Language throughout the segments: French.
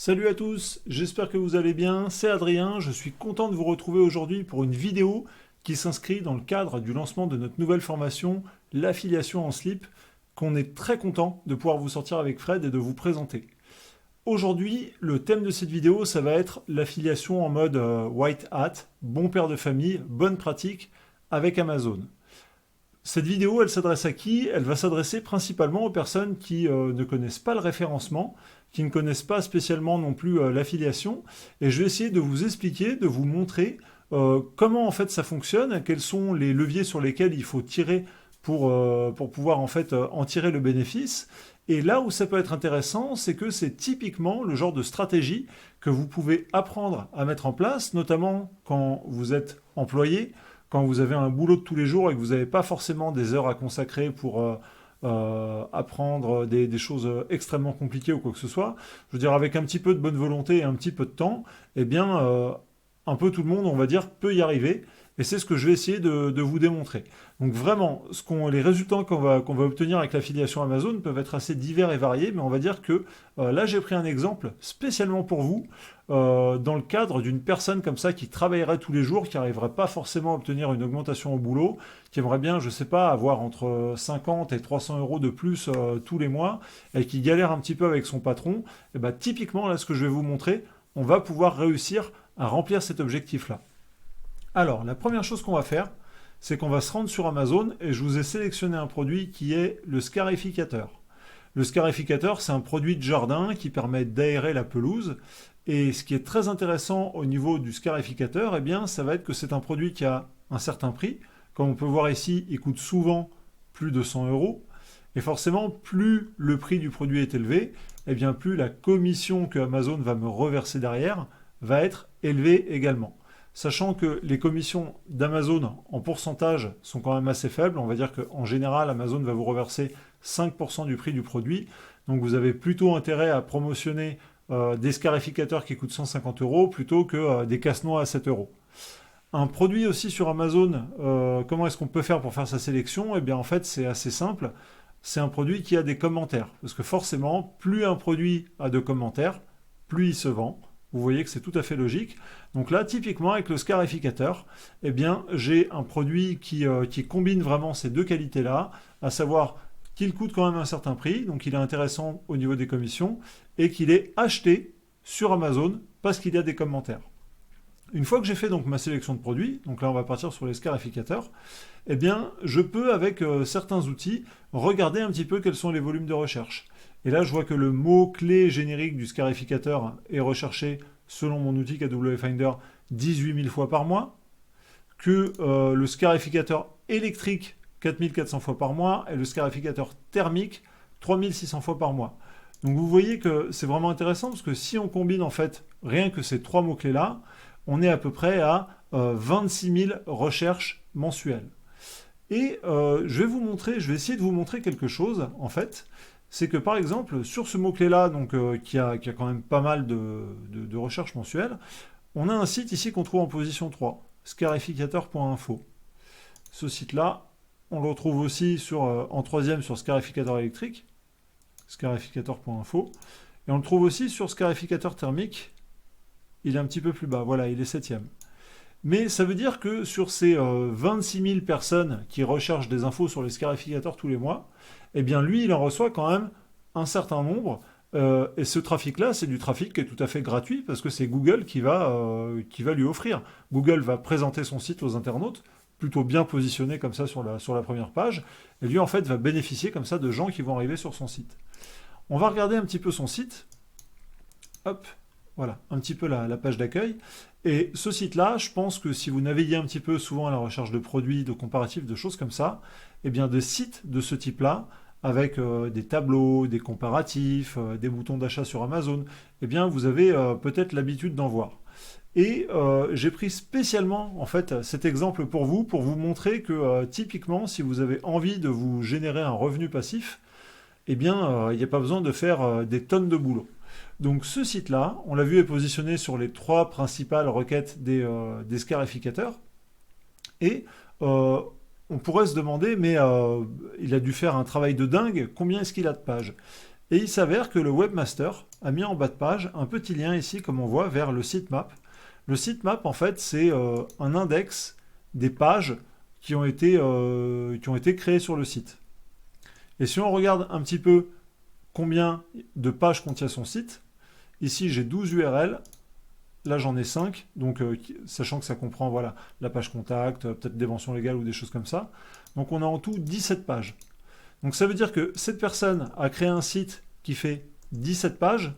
Salut à tous, j'espère que vous allez bien, c'est Adrien, je suis content de vous retrouver aujourd'hui pour une vidéo qui s'inscrit dans le cadre du lancement de notre nouvelle formation, l'affiliation en slip, qu'on est très content de pouvoir vous sortir avec Fred et de vous présenter. Aujourd'hui, le thème de cette vidéo, ça va être l'affiliation en mode white hat, bon père de famille, bonne pratique avec Amazon. Cette vidéo, elle s'adresse à qui? Elle va s'adresser principalement aux personnes qui ne connaissent pas le référencement, qui ne connaissent pas spécialement non plus l'affiliation, et je vais essayer de vous expliquer, de vous montrer comment en fait ça fonctionne, quels sont les leviers sur lesquels il faut tirer pour pouvoir en fait en tirer le bénéfice. Et là où ça peut être intéressant, c'est que c'est typiquement le genre de stratégie que vous pouvez apprendre à mettre en place, notamment quand vous êtes employé, quand vous avez un boulot de tous les jours et que vous n'avez pas forcément des heures à consacrer pour apprendre des choses extrêmement compliquées ou quoi que ce soit. Je veux dire, avec un petit peu de bonne volonté et un petit peu de temps, eh bien, un peu tout le monde, on va dire, peut y arriver. Et c'est ce que je vais essayer de vous démontrer. Donc vraiment, les résultats qu'on va obtenir avec l'affiliation Amazon peuvent être assez divers et variés, mais on va dire que là j'ai pris un exemple spécialement pour vous, dans le cadre d'une personne comme ça qui travaillerait tous les jours, qui n'arriverait pas forcément à obtenir une augmentation au boulot, qui aimerait bien, je sais pas, avoir entre 50 et 300 euros de plus tous les mois, et qui galère un petit peu avec son patron. Et bien typiquement, là ce que je vais vous montrer, on va pouvoir réussir à remplir cet objectif-là. Alors, la première chose qu'on va faire, c'est qu'on va se rendre sur Amazon et je vous ai sélectionné un produit qui est le scarificateur. Le scarificateur, c'est un produit de jardin qui permet d'aérer la pelouse. Et ce qui est très intéressant au niveau du scarificateur, eh bien, ça va être que c'est un produit qui a un certain prix. Comme on peut voir ici, il coûte souvent plus de 100 euros. Et forcément, plus le prix du produit est élevé, eh bien, plus la commission que Amazon va me reverser derrière va être élevée également. Sachant que les commissions d'Amazon en pourcentage sont quand même assez faibles, on va dire qu'en général, Amazon va vous reverser 5% du prix du produit. Donc vous avez plutôt intérêt à promotionner des scarificateurs qui coûtent 150 euros plutôt que des casse-noix à 7 euros. Un produit aussi sur Amazon, comment est-ce qu'on peut faire pour faire sa sélection? Eh bien en fait, c'est assez simple. C'est un produit qui a des commentaires. Parce que forcément, plus un produit a de commentaires, plus il se vend. Vous voyez que c'est tout à fait logique. Donc là, typiquement, avec le scarificateur, eh bien, j'ai un produit qui combine vraiment ces deux qualités-là, à savoir qu'il coûte quand même un certain prix, donc il est intéressant au niveau des commissions, et qu'il est acheté sur Amazon parce qu'il y a des commentaires. Une fois que j'ai fait donc ma sélection de produits, donc là on va partir sur les scarificateurs, eh bien, je peux, avec certains outils, regarder un petit peu quels sont les volumes de recherche. Et là, je vois que le mot-clé générique du scarificateur est recherché, selon mon outil KW Finder, 18 000 fois par mois, que le scarificateur électrique, 4400 fois par mois, et le scarificateur thermique, 3600 fois par mois. Donc vous voyez que c'est vraiment intéressant, parce que si on combine en fait rien que ces trois mots-clés-là, on est à peu près à 26 000 recherches mensuelles. Et je vais essayer de vous montrer quelque chose, en fait. C'est que par exemple, sur ce mot-clé-là, donc qui a quand même pas mal de recherches mensuelles, on a un site ici qu'on trouve en position 3, scarificateur.info. Ce site-là, on le retrouve aussi en troisième sur scarificateur électrique, scarificateur.info, et on le trouve aussi sur scarificateur thermique, il est un petit peu plus bas, voilà, il est septième. Mais ça veut dire que sur ces 26 000 personnes qui recherchent des infos sur les scarificateurs tous les mois, eh bien lui, il en reçoit quand même un certain nombre. Et ce trafic-là, c'est du trafic qui est tout à fait gratuit parce que c'est Google qui va lui offrir. Google va présenter son site aux internautes, plutôt bien positionné comme ça sur la première page. Et lui, en fait, va bénéficier comme ça de gens qui vont arriver sur son site. On va regarder un petit peu son site. Hop. Voilà, un petit peu la page d'accueil. Et ce site-là, je pense que si vous naviguez un petit peu souvent à la recherche de produits, de comparatifs, de choses comme ça, eh bien des sites de ce type-là, avec des tableaux, des comparatifs, des boutons d'achat sur Amazon, eh bien vous avez peut-être l'habitude d'en voir. Et j'ai pris spécialement en fait cet exemple pour vous montrer que typiquement, si vous avez envie de vous générer un revenu passif, eh bien il n'y a pas besoin de faire des tonnes de boulot. Donc ce site-là, on l'a vu, est positionné sur les trois principales requêtes des scarificateurs. Et on pourrait se demander, mais il a dû faire un travail de dingue, combien est-ce qu'il a de pages? Et il s'avère que le webmaster a mis en bas de page un petit lien ici, comme on voit, vers le sitemap. Le sitemap, en fait, c'est un index des pages qui ont été créées sur le site. Et si on regarde un petit peu combien de pages contient son site, ici j'ai 12 URL, là j'en ai 5, donc sachant que ça comprend voilà, la page contact, peut-être des mentions légales ou des choses comme ça. Donc on a en tout 17 pages. Donc ça veut dire que cette personne a créé un site qui fait 17 pages.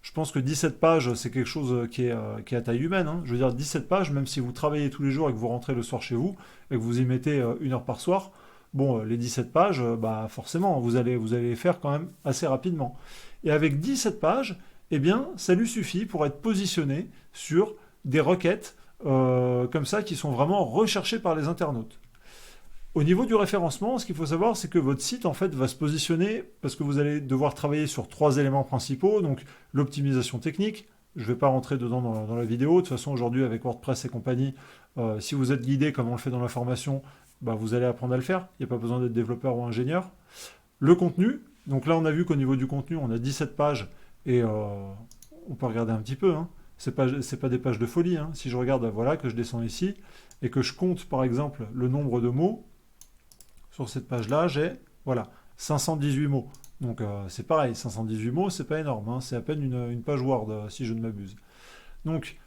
Je pense que 17 pages, c'est quelque chose qui est à taille humaine. Hein. Je veux dire, 17 pages, même si vous travaillez tous les jours et que vous rentrez le soir chez vous, et que vous y mettez 1 heure par soir, bon, les 17 pages, bah forcément, vous allez les faire quand même assez rapidement. Et avec 17 pages, eh bien, ça lui suffit pour être positionné sur des requêtes comme ça qui sont vraiment recherchées par les internautes. Au niveau du référencement, ce qu'il faut savoir, c'est que votre site en fait va se positionner parce que vous allez devoir travailler sur 3 éléments principaux, donc l'optimisation technique. Je ne vais pas rentrer dedans dans la vidéo. De toute façon, aujourd'hui, avec WordPress et compagnie, si vous êtes guidé comme on le fait dans la formation, bah, vous allez apprendre à le faire. Il n'y a pas besoin d'être développeur ou ingénieur. Le contenu. Donc là, on a vu qu'au niveau du contenu, on a 17 pages et on peut regarder un petit peu. Hein. C'est pas des pages de folie. Hein. Si je regarde, voilà, que je descends ici et que je compte, par exemple, le nombre de mots, sur cette page-là, j'ai voilà, 518 mots. Donc c'est pareil, 518 mots, c'est pas énorme. Hein. C'est à peine une page Word, si je ne m'abuse. Donc,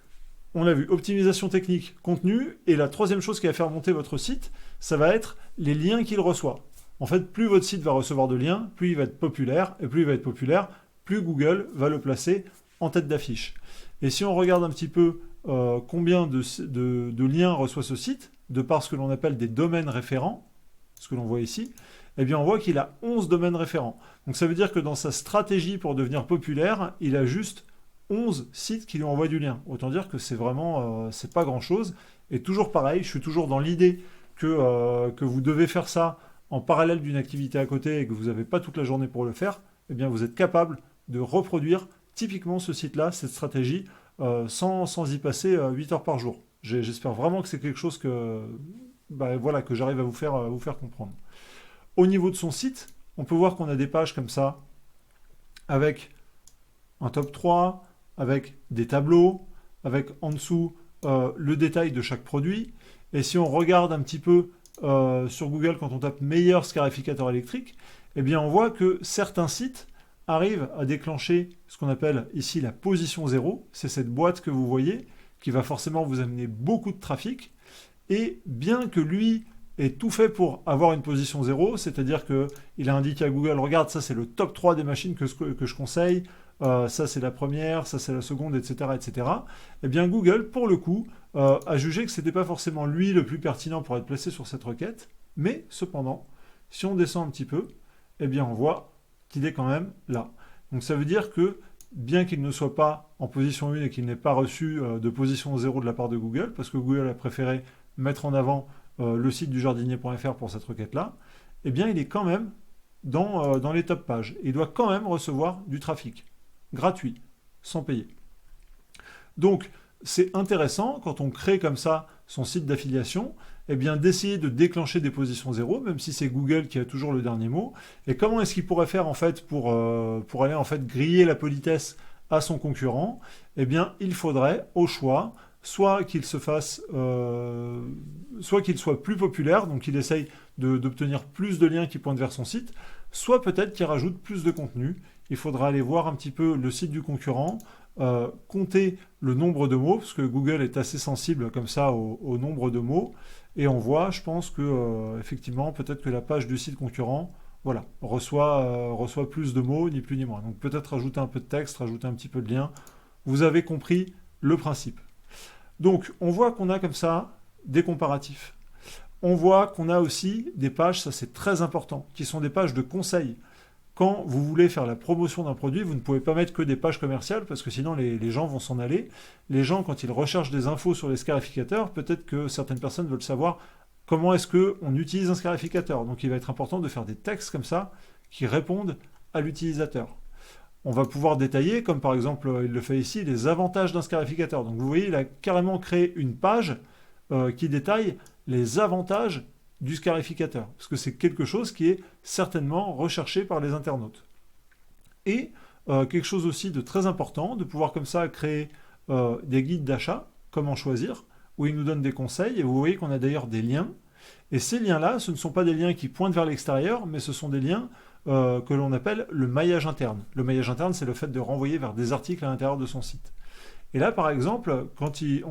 on a vu optimisation technique, contenu. Et la troisième chose qui va faire monter votre site, ça va être les liens qu'il reçoit. En fait, plus votre site va recevoir de liens, plus il va être populaire. Et plus il va être populaire, plus Google va le placer en tête d'affiche. Et si on regarde un petit peu combien de liens reçoit ce site, de par ce que l'on appelle des domaines référents, ce que l'on voit ici, eh bien on voit qu'il a 11 domaines référents. Donc ça veut dire que dans sa stratégie pour devenir populaire, il a juste 11 sites qui lui envoient du lien. Autant dire que c'est vraiment, c'est pas grand-chose. Et toujours pareil, je suis toujours dans l'idée que vous devez faire ça en parallèle d'une activité à côté et que vous n'avez pas toute la journée pour le faire, eh bien vous êtes capable de reproduire typiquement ce site-là, cette stratégie, sans y passer 8 heures par jour. J'espère vraiment que c'est quelque chose que voilà, que j'arrive à vous faire comprendre. Au niveau de son site, on peut voir qu'on a des pages comme ça, avec un top 3, avec des tableaux, avec en dessous le détail de chaque produit. Et si on regarde un petit peu sur Google, quand on tape meilleur scarificateur électrique, eh bien on voit que certains sites arrivent à déclencher ce qu'on appelle ici la position 0. C'est cette boîte que vous voyez, qui va forcément vous amener beaucoup de trafic. Et bien que lui ait tout fait pour avoir une position 0, c'est-à-dire qu'il a indiqué à Google, regarde, ça c'est le top 3 des machines que je conseille, ça c'est la première, ça c'est la seconde, etc., etc. Eh bien Google, pour le coup, a jugé que ce n'était pas forcément lui le plus pertinent pour être placé sur cette requête, mais cependant, si on descend un petit peu, eh bien on voit qu'il est quand même là. Donc ça veut dire que, bien qu'il ne soit pas en position 1 et qu'il n'ait pas reçu de position 0 de la part de Google, parce que Google a préféré mettre en avant le site du jardinier.fr pour cette requête-là, eh bien il est quand même dans les top pages. Il doit quand même recevoir du trafic, gratuit, sans payer. Donc c'est intéressant, quand on crée comme ça son site d'affiliation, eh bien d'essayer de déclencher des positions 0, même si c'est Google qui a toujours le dernier mot. Et comment est-ce qu'il pourrait faire en fait pour aller en fait griller la politesse à son concurrent? Eh bien il faudrait au choix soit qu'il se fasse, soit qu'il soit plus populaire, donc il essaye d'obtenir plus de liens qui pointent vers son site, soit peut-être qu'il rajoute plus de contenu. Il faudra aller voir un petit peu le site du concurrent, compter le nombre de mots, parce que Google est assez sensible comme ça au nombre de mots, et on voit, je pense que effectivement, peut-être que la page du site concurrent, voilà, reçoit plus de mots, ni plus ni moins. Donc peut-être rajouter un peu de texte, rajouter un petit peu de lien. Vous avez compris le principe. Donc, on voit qu'on a comme ça des comparatifs. On voit qu'on a aussi des pages, ça c'est très important, qui sont des pages de conseils. Quand vous voulez faire la promotion d'un produit, vous ne pouvez pas mettre que des pages commerciales, parce que sinon les gens vont s'en aller. Les gens, quand ils recherchent des infos sur les scarificateurs, peut-être que certaines personnes veulent savoir comment est-ce qu'on utilise un scarificateur. Donc il va être important de faire des textes comme ça, qui répondent à l'utilisateur. On va pouvoir détailler, comme par exemple, il le fait ici, les avantages d'un scarificateur. Donc vous voyez, il a carrément créé une page qui détaille les avantages du scarificateur, parce que c'est quelque chose qui est certainement recherché par les internautes. Et quelque chose aussi de très important, de pouvoir comme ça créer des guides d'achat, comment choisir, où il nous donne des conseils, et vous voyez qu'on a d'ailleurs des liens. Et ces liens-là, ce ne sont pas des liens qui pointent vers l'extérieur, mais ce sont des liens que l'on appelle le maillage interne. Le maillage interne, c'est le fait de renvoyer vers des articles à l'intérieur de son site. Et là, par exemple, quand il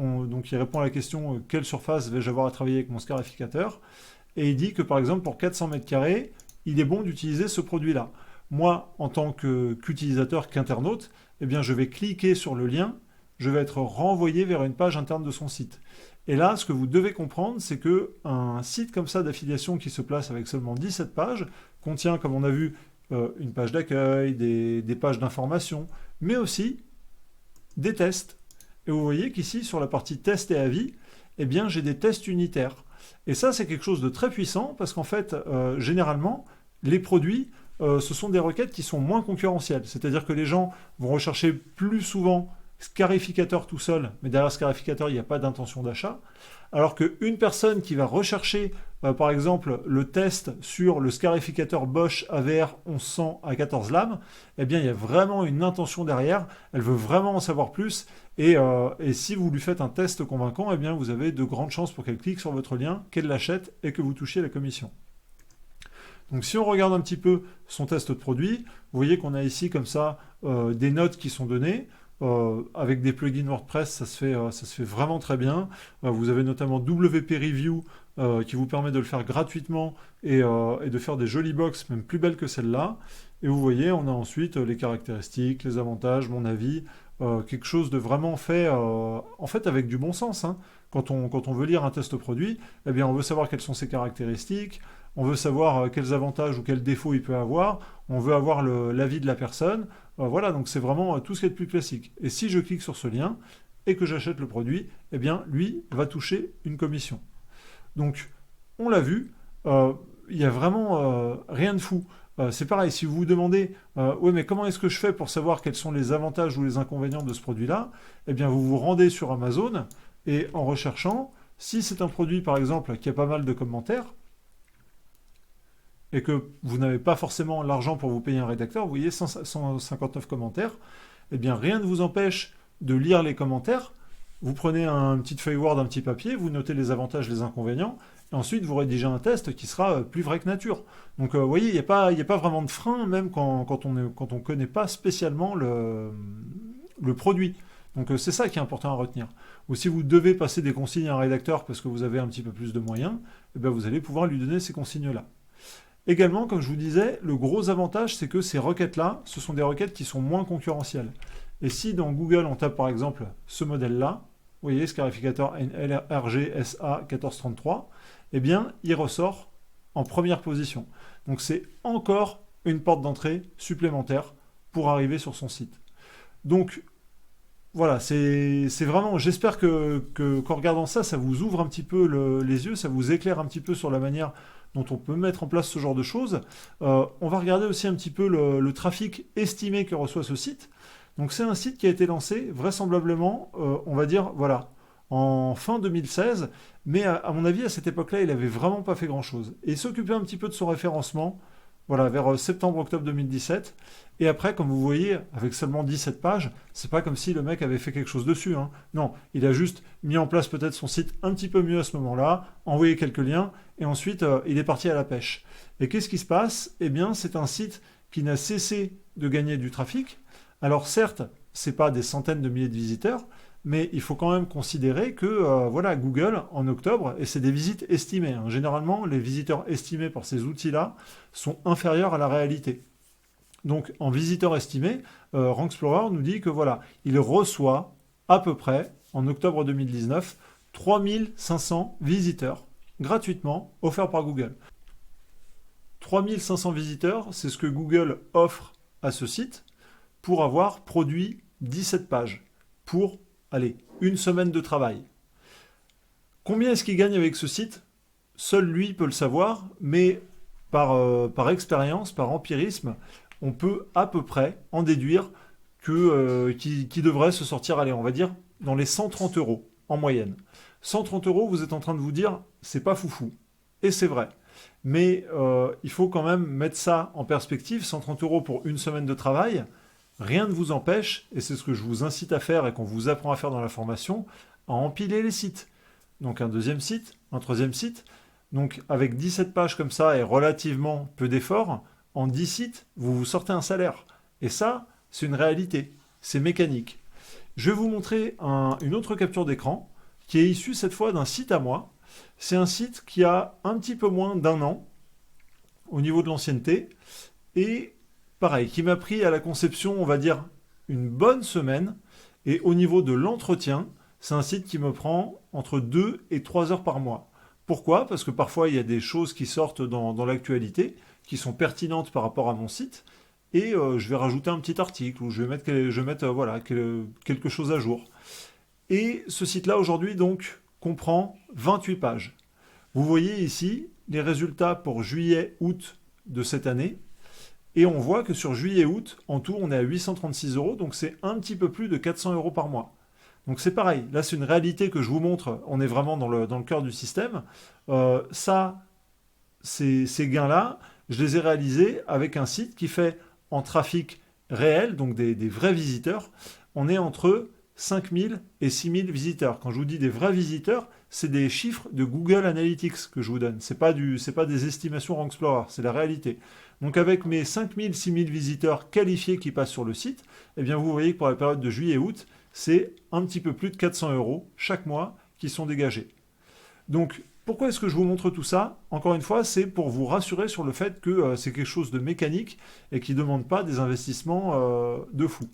répond à la question quelle surface vais-je avoir à travailler avec mon scarificateur, et il dit que par exemple pour 400 mètres carrés, il est bon d'utiliser ce produit-là. Moi, en tant qu'utilisateur, qu'internaute, eh bien, je vais cliquer sur le lien, je vais être renvoyé vers une page interne de son site. Et là, ce que vous devez comprendre, c'est qu'un site comme ça d'affiliation qui se place avec seulement 17 pages contient, comme on a vu, une page d'accueil, des pages d'information, mais aussi des tests. Et vous voyez qu'ici, sur la partie test et avis, eh bien, j'ai des tests unitaires. Et ça, c'est quelque chose de très puissant parce qu'en fait, généralement, les produits, ce sont des requêtes qui sont moins concurrentielles. C'est-à-dire que les gens vont rechercher plus souvent scarificateur tout seul, mais derrière scarificateur, il n'y a pas d'intention d'achat. Alors qu'une personne qui va rechercher, par exemple, le test sur le scarificateur Bosch AVR 1100 à 14 lames, eh bien, il y a vraiment une intention derrière. Elle veut vraiment en savoir plus. Et si vous lui faites un test convaincant, eh bien, vous avez de grandes chances pour qu'elle clique sur votre lien, qu'elle l'achète et que vous touchiez la commission. Donc si on regarde un petit peu son test de produit, vous voyez qu'on a ici comme ça des notes qui sont données. Avec des plugins WordPress, ça se fait vraiment très bien. Vous avez notamment WP Review qui vous permet de le faire gratuitement et de faire des jolies box, même plus belles que celle-là. Et vous voyez, on a ensuite les caractéristiques, les avantages, mon avis, quelque chose de vraiment fait, en fait avec du bon sens, hein. Quand on veut lire un test produit, eh bien on veut savoir quelles sont ses caractéristiques, on veut savoir quels avantages ou quels défauts il peut avoir, on veut avoir l'avis de la personne. Voilà, donc c'est vraiment tout ce qui est de plus classique. Et si je clique sur ce lien et que j'achète le produit, eh bien lui va toucher une commission. Donc on l'a vu, il n'y a vraiment rien de fou. C'est pareil, si vous vous demandez oui, mais comment est-ce que je fais pour savoir quels sont les avantages ou les inconvénients de ce produit-là, eh bien vous vous rendez sur Amazon et en recherchant, si c'est un produit par exemple qui a pas mal de commentaires, et que vous n'avez pas forcément l'argent pour vous payer un rédacteur, vous voyez 159 commentaires, eh bien rien ne vous empêche de lire les commentaires. Vous prenez une petite feuille Word, un petit papier, vous notez les avantages, les inconvénients, et ensuite vous rédigez un test qui sera plus vrai que nature. Donc vous voyez, il n'y a pas vraiment de frein, même quand on ne connaît pas spécialement le produit. Donc c'est ça qui est important à retenir. Ou si vous devez passer des consignes à un rédacteur parce que vous avez un petit peu plus de moyens, eh bien, vous allez pouvoir lui donner ces consignes-là. Également, comme je vous disais, le gros avantage, c'est que ces requêtes-là, ce sont des requêtes qui sont moins concurrentielles. Et si dans Google, on tape par exemple ce modèle-là, vous voyez, scarificateur RGSA 1433, eh bien, il ressort en première position. Donc c'est encore une porte d'entrée supplémentaire pour arriver sur son site. Donc, voilà, c'est vraiment, j'espère qu'en regardant ça, ça vous ouvre un petit peu les yeux, ça vous éclaire un petit peu sur la manière dont on peut mettre en place ce genre de choses. On va regarder aussi un petit peu le trafic estimé que reçoit ce site. Donc c'est un site qui a été lancé vraisemblablement, on va dire, voilà, en fin 2016, mais à mon avis, à cette époque-là, il n'avait vraiment pas fait grand-chose. Et il s'occupait un petit peu de son référencement, voilà, vers septembre-octobre 2017. Et après, comme vous voyez, avec seulement 17 pages, c'est pas comme si le mec avait fait quelque chose dessus, hein. Non, il a juste mis en place peut-être son site un petit peu mieux à ce moment-là, envoyé quelques liens, et ensuite il est parti à la pêche. Et qu'est-ce qui se passe? Eh bien, c'est un site qui n'a cessé de gagner du trafic. Alors certes, c'est pas des centaines de milliers de visiteurs, mais il faut quand même considérer que voilà, Google, en octobre, et c'est des visites estimées, hein. Généralement, les visiteurs estimés par ces outils-là sont inférieurs à la réalité. Donc, en visiteur estimé, Rank Explorer nous dit que voilà, il reçoit à peu près, en octobre 2019, 3500 visiteurs gratuitement offerts par Google. 3500 visiteurs, c'est ce que Google offre à ce site pour avoir produit 17 pages pour, allez, une semaine de travail. Combien est-ce qu'il gagne avec ce site? Seul lui peut le savoir, mais par expérience, par empirisme, on peut à peu près en déduire qu'il devrait se sortir, allez, on va dire, dans les 130 euros en moyenne. 130 euros, vous êtes en train de vous dire, c'est pas foufou. Et c'est vrai. Mais il faut quand même mettre ça en perspective. 130 euros pour une semaine de travail, rien ne vous empêche, et c'est ce que je vous incite à faire et qu'on vous apprend à faire dans la formation, à empiler les sites. Donc un deuxième site, un troisième site. Donc avec 17 pages comme ça et relativement peu d'efforts, en 10 sites, vous vous sortez un salaire. Et ça, c'est une réalité, c'est mécanique. Je vais vous montrer une autre capture d'écran qui est issue cette fois d'un site à moi. C'est un site qui a un petit peu moins d'un an au niveau de l'ancienneté et pareil, qui m'a pris à la conception, on va dire, une bonne semaine. Et au niveau de l'entretien, c'est un site qui me prend entre 2 et 3 heures par mois. Pourquoi? Parce que parfois, il y a des choses qui sortent dans l'actualité, qui sont pertinentes par rapport à mon site, et je vais rajouter un petit article, ou je vais mettre voilà, quelque chose à jour. Et ce site-là, aujourd'hui, donc, comprend 28 pages. Vous voyez ici les résultats pour juillet-août de cette année. Et on voit que sur juillet-août, en tout, on est à 836 euros, donc c'est un petit peu plus de 400 euros par mois. Donc c'est pareil, là c'est une réalité que je vous montre, on est vraiment dans le cœur du système. Ces gains-là, je les ai réalisés avec un site qui fait en trafic réel, donc des vrais visiteurs, on est entre 5000 et 6000 visiteurs. Quand je vous dis des vrais visiteurs, c'est des chiffres de Google Analytics que je vous donne. C'est pas des estimations Rank Explorer, c'est la réalité. Donc avec mes 5000, 6000 visiteurs qualifiés qui passent sur le site, eh bien vous voyez que pour la période de juillet-août, c'est un petit peu plus de 400 euros chaque mois qui sont dégagés. Donc pourquoi est-ce que je vous montre tout ça? Encore une fois, c'est pour vous rassurer sur le fait que c'est quelque chose de mécanique et qui ne demande pas des investissements de fou.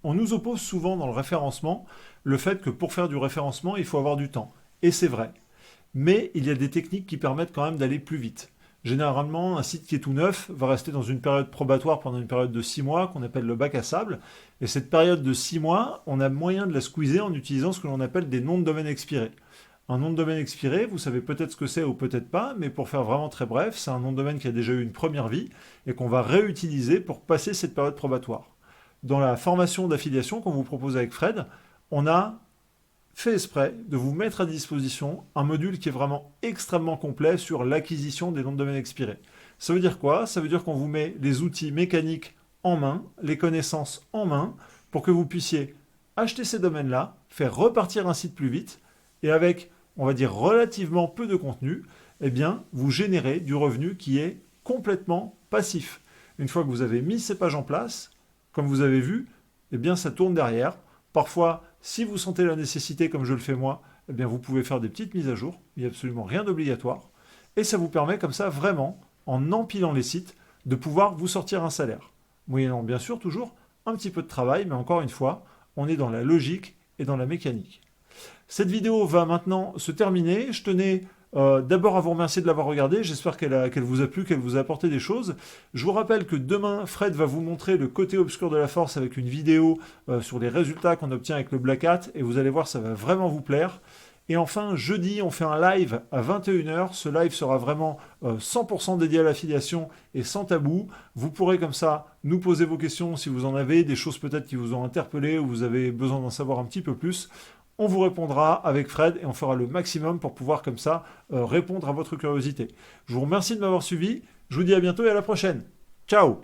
On nous oppose souvent dans le référencement le fait que pour faire du référencement, il faut avoir du temps. Et c'est vrai. Mais il y a des techniques qui permettent quand même d'aller plus vite. Généralement, un site qui est tout neuf va rester dans une période probatoire pendant une période de 6 mois qu'on appelle le bac à sable. Et cette période de 6 mois, on a moyen de la squeezer en utilisant ce que l'on appelle des noms de domaine expirés. Un nom de domaine expiré, vous savez peut-être ce que c'est ou peut-être pas, mais pour faire vraiment très bref, c'est un nom de domaine qui a déjà eu une première vie et qu'on va réutiliser pour passer cette période probatoire. Dans la formation d'affiliation qu'on vous propose avec Fred, on a fait exprès de vous mettre à disposition un module qui est vraiment extrêmement complet sur l'acquisition des noms de domaine expirés. Ça veut dire quoi? Ça veut dire qu'on vous met les outils mécaniques en main, les connaissances en main, pour que vous puissiez acheter ces domaines-là, faire repartir un site plus vite, et avec, on va dire, relativement peu de contenu, eh bien, vous générez du revenu qui est complètement passif. Une fois que vous avez mis ces pages en place, comme vous avez vu, eh bien, ça tourne derrière. Parfois, si vous sentez la nécessité, comme je le fais moi, eh bien, vous pouvez faire des petites mises à jour. Il n'y a absolument rien d'obligatoire. Et ça vous permet comme ça, vraiment, en empilant les sites, de pouvoir vous sortir un salaire. Moyennant, bien sûr, toujours un petit peu de travail, mais encore une fois, on est dans la logique et dans la mécanique. Cette vidéo va maintenant se terminer. Je tenais d'abord à vous remercier de l'avoir regardée. J'espère qu'elle vous a plu, qu'elle vous a apporté des choses. Je vous rappelle que demain, Fred va vous montrer le côté obscur de la force avec une vidéo sur les résultats qu'on obtient avec le Black Hat. Et vous allez voir, ça va vraiment vous plaire. Et enfin, jeudi, on fait un live à 21h. Ce live sera vraiment 100% dédié à l'affiliation et sans tabou. Vous pourrez comme ça nous poser vos questions si vous en avez, des choses peut-être qui vous ont interpellé ou vous avez besoin d'en savoir un petit peu plus. On vous répondra avec Fred et on fera le maximum pour pouvoir comme ça répondre à votre curiosité. Je vous remercie de m'avoir suivi. Je vous dis à bientôt et à la prochaine. Ciao!